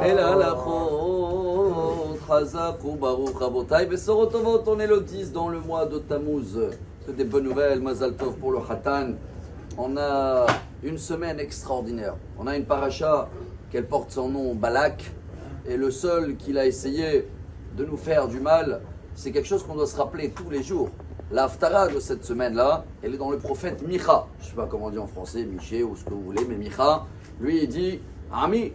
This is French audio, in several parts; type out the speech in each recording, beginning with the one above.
אלא הלכות חזק וברוך רבותיי. בשורות טובות, on est le 10 dans le mois de Tammuz. C'est des bonnes nouvelles, Mazal Tov pour le Khatan. On a une semaine extraordinaire. On a une paracha qu'elle porte son nom, Balak. Et le seul qu'il a essayé de nous faire du mal, c'est quelque chose qu'on doit se rappeler tous les jours. La haftara de cette semaine-là, elle est dans le prophète Micha. Je ne sais pas comment on dit en français, Miché ou ce que vous voulez, mais Micha, lui il dit Ami,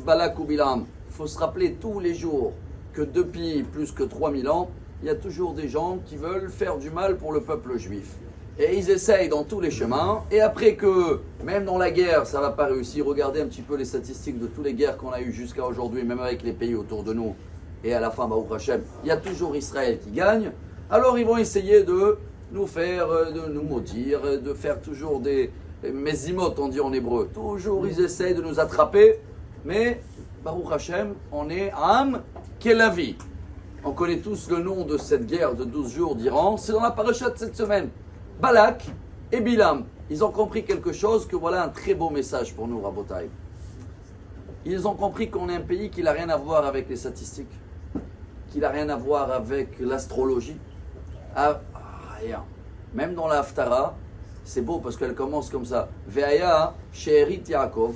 Balak ou Bilam. Il faut se rappeler tous les jours que depuis plus que 3000 ans, il y a toujours des gens qui veulent faire du mal pour le peuple juif. Et ils essayent dans tous les chemins. Et après que, même dans la guerre, ça ne va pas réussir, regardez un petit peu les statistiques de toutes les guerres qu'on a eues jusqu'à aujourd'hui, même avec les pays autour de nous. Et à la fin, Baruch Hashem, il y a toujours Israël qui gagne. Alors ils vont essayer de nous faire, de nous maudire, de faire toujours des mézimot, on dit en hébreu. Toujours ils essayent de nous attraper. Mais, Baruch Hashem, on est Am Kelavi. On connaît tous le nom de cette guerre de 12 jours d'Iran. C'est dans la paracha de cette semaine. Balak et Bilam, ils ont compris quelque chose, que voilà un très beau message pour nous, Rabotai. Ils ont compris qu'on est un pays qui n'a rien à voir avec les statistiques, qui n'a rien à voir avec l'astrologie. Rien. Même dans la Haftara, c'est beau parce qu'elle commence comme ça. Ve'aya she'erit Yaakov.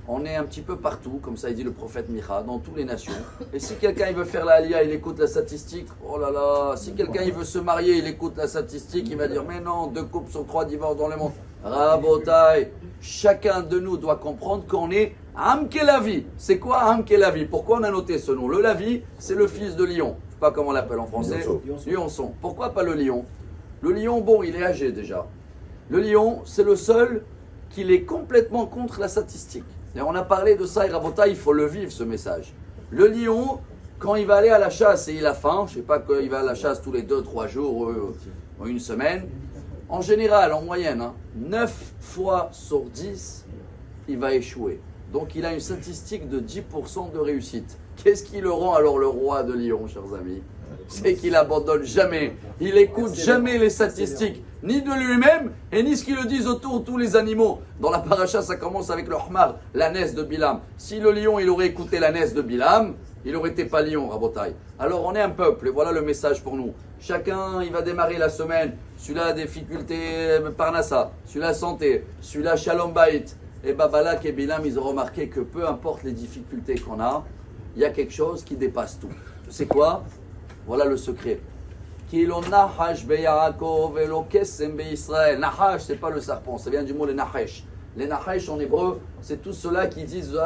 On est un petit peu partout, comme ça il dit le prophète Micha, dans toutes les nations. Et si quelqu'un il veut faire la Aliyah, il écoute la statistique, oh là là, si quelqu'un il veut se marier, il écoute la statistique, il va dire, mais non, 2 couples sur 3 divorces dans le monde. Rabotai, chacun de nous doit comprendre qu'on est Am Kelavi. C'est quoi Am Kelavi? Pourquoi on a noté ce nom? Le Lavi, c'est le fils de lion. Je ne sais pas comment on l'appelle en français. Lionçon. Pourquoi pas le lion? Le lion, bon, il est âgé déjà. Le lion, c'est le seul qui est complètement contre la statistique. Et on a parlé de ça, et Rabotai, il faut le vivre ce message. Le lion, quand il va aller à la chasse et il a faim, je ne sais pas qu'il va à la chasse tous les 2-3 jours ou une semaine, en général, en moyenne, 9 fois sur 10, il va échouer. Donc il a une statistique de 10% de réussite. Qu'est-ce qui le rend alors le roi de lion, chers amis? C'est qu'il abandonne jamais. Il écoute jamais les statistiques, ni de lui-même, et ni ce qu'ils le disent autour tous les animaux. Dans la paracha, ça commence avec le Hmar, l'ânesse de Bilam. Si le lion, il aurait écouté l'ânesse de Bilam, il n'aurait été pas lion, Rabotai. Alors on est un peuple, et voilà le message pour nous. Chacun, il va démarrer la semaine. Celui-là a des difficultés Parnassa, celui-là santé, celui-là Shalom Bait. Et Balak et Bilam, ils ont remarqué que peu importe les difficultés qu'on a, il y a quelque chose qui dépasse tout. C'est quoi? Voilà le secret. Nahash, c'est pas le serpent, ça vient du mot les nahesh. Les nahesh en hébreu, c'est tous ceux-là qui disent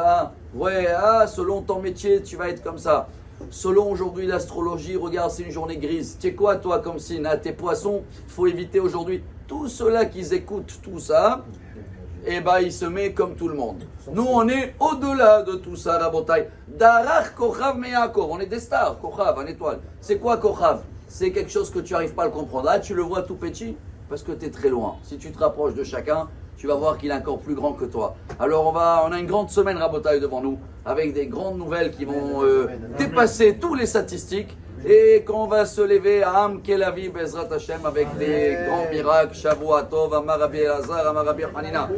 selon ton métier, tu vas être comme ça. Selon aujourd'hui l'astrologie, regarde, c'est une journée grise. Tu es quoi toi comme signe? Tes poissons, il faut éviter aujourd'hui. Tous ceux-là qui écoutent tout ça, et il se met comme tout le monde. Nous, on est au-delà de tout ça, Rabotai. Darach Kochav Meyakov, on est des stars, Kochav, une étoile. C'est quoi Kochav? C'est quelque chose que tu n'arrives pas à le comprendre. Là, tu le vois tout petit parce que tu es très loin. Si tu te rapproches de chacun, tu vas voir qu'il est encore plus grand que toi. Alors, on a une grande semaine, Rabotai, devant nous, avec des grandes nouvelles qui vont dépasser toutes les statistiques. Et qu'on va se lever à Am Kelavi Bezrat Hashem avec des grands miracles. Shavuot Tov, Amar Rabbi Elazar, Amar Rabbi Hanina.